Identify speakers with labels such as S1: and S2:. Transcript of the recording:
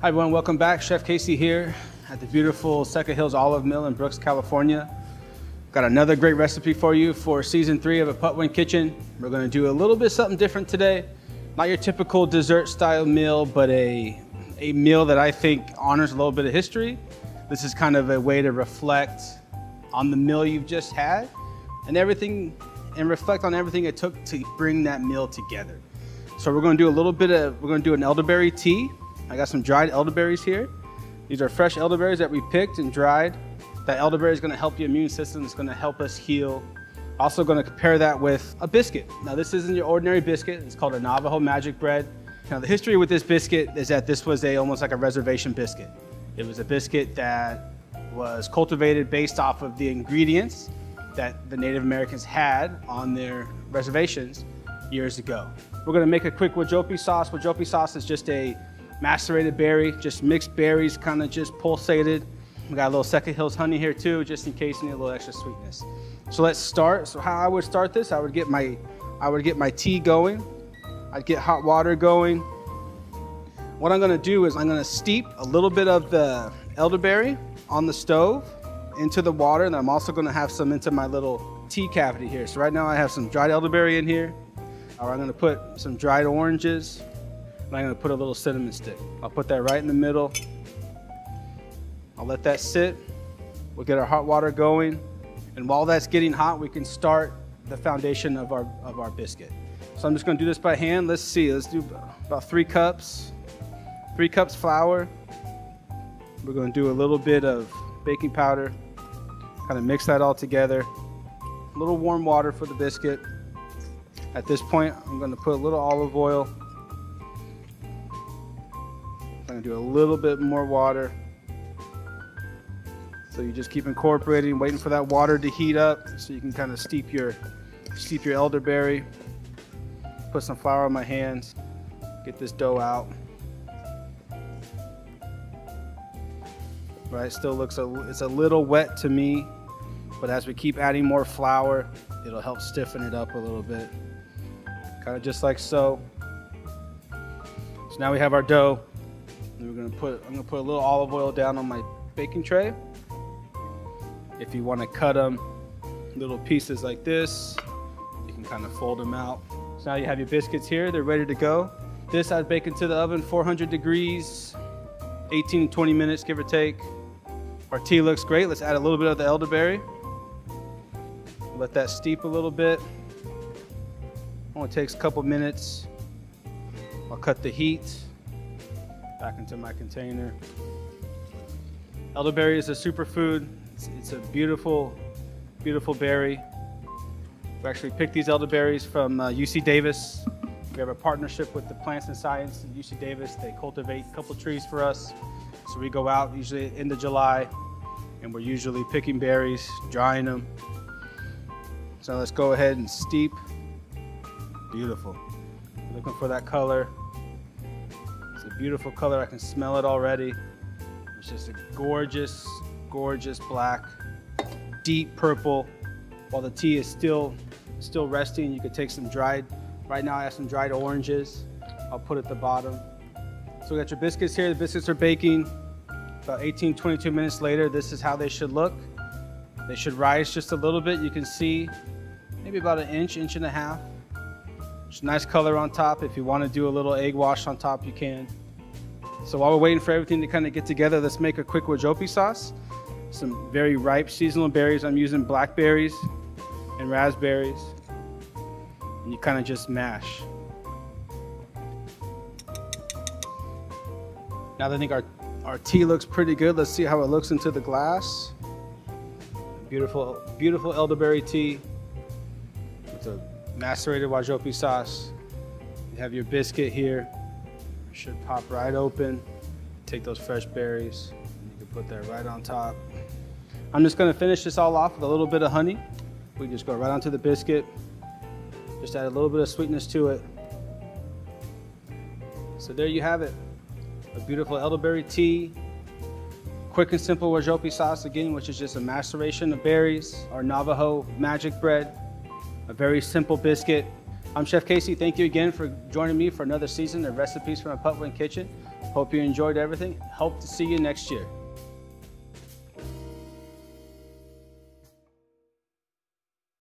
S1: Hi everyone, welcome back. Chef Casey here at the beautiful Second Hills Olive Mill in Brooks, California. Got another great recipe for you for season 3 of a Patwin kitchen. We're gonna do a little bit something different today. Not your typical dessert style meal, but a meal that I think honors a little bit of history. This is kind of a way to reflect on the meal you've just had and everything, and reflect on everything it took to bring that meal together. So we're gonna do an elderberry tea. I got some dried elderberries here. These are fresh elderberries that we picked and dried. That elderberry is gonna help your immune system. It's gonna help us heal. Also gonna compare that with a biscuit. Now this isn't your ordinary biscuit. It's called a Navajo magic bread. Now the history with this biscuit is that this was almost like a reservation biscuit. It was a biscuit that was cultivated based off of the ingredients that the Native Americans had on their reservations years ago. We're gonna make a quick wajopi sauce. Wajopi sauce is just a macerated berry, just mixed berries, kind of just pulsated. We got a little Second Hills honey here too, just in case you need a little extra sweetness. So let's start. So how I would start this, I would get my tea going. I'd get hot water going. What I'm gonna do is I'm gonna steep a little bit of the elderberry on the stove into the water, and I'm also gonna have some into my little tea cavity here. So right now I have some dried elderberry in here. I'm gonna put some dried oranges, and I'm gonna put a little cinnamon stick. I'll put that right in the middle. I'll let that sit. We'll get our hot water going. And while that's getting hot, we can start the foundation of our biscuit. So I'm just gonna do this by hand. Let's see, let's do about 3 cups. 3 cups flour. We're gonna do a little bit of baking powder. Kind of mix that all together. A little warm water for the biscuit. At this point, I'm gonna put a little olive oil. I'm gonna do a little bit more water. So you just keep incorporating, waiting for that water to heat up so you can kind of steep your elderberry. Put some flour on my hands, get this dough out. Right, still looks, it's a little wet to me, but as we keep adding more flour, it'll help stiffen it up a little bit. Kind of just like so. So now we have our dough. And I'm gonna put a little olive oil down on my baking tray. If you want to cut them little pieces like this, you can kind of fold them out. So now you have your biscuits here, they're ready to go. This I'd bake into the oven, 400 degrees, 18 to 20 minutes, give or take. Our tea looks great. Let's add a little bit of the elderberry. Let that steep a little bit. Only takes a couple minutes. I'll cut the heat back into my container. Elderberry is a superfood. It's a beautiful, beautiful berry. We actually picked these elderberries from UC Davis. We have a partnership with the Plants and Science at UC Davis. They cultivate a couple trees for us. So we go out usually into July, and we're usually picking berries, drying them. So let's go ahead and steep. Beautiful. Looking for that color. It's a beautiful color. I can smell it already. It's just a gorgeous, gorgeous black, deep purple. While the tea is still resting, you could take some dried, right now I have some dried oranges. I'll put at the bottom. So we got your biscuits here. The biscuits are baking. About 18, 22 minutes later, this is how they should look. They should rise just a little bit. You can see maybe about an inch, inch and a half. Just nice color on top. If you want to do a little egg wash on top, you can. So while we're waiting for everything to kind of get together, let's make a quick wajopi sauce. Some very ripe seasonal berries. I'm using blackberries and raspberries. And you kind of just mash. Now that I think our tea looks pretty good, let's see how it looks into the glass. Beautiful, beautiful elderberry tea with a macerated wajopi sauce. You have your biscuit here. It should pop right open. Take those fresh berries, and you can put that right on top. I'm just gonna finish this all off with a little bit of honey. We just go right onto the biscuit. Just add a little bit of sweetness to it. So there you have it. A beautiful elderberry tea. Quick and simple wajopi sauce again, which is just a maceration of berries. Our Navajo magic bread. A very simple biscuit. I'm Chef Casey. Thank you again for joining me for another season of Recipes from a Patwin Kitchen. Hope you enjoyed everything. Hope to see you next year.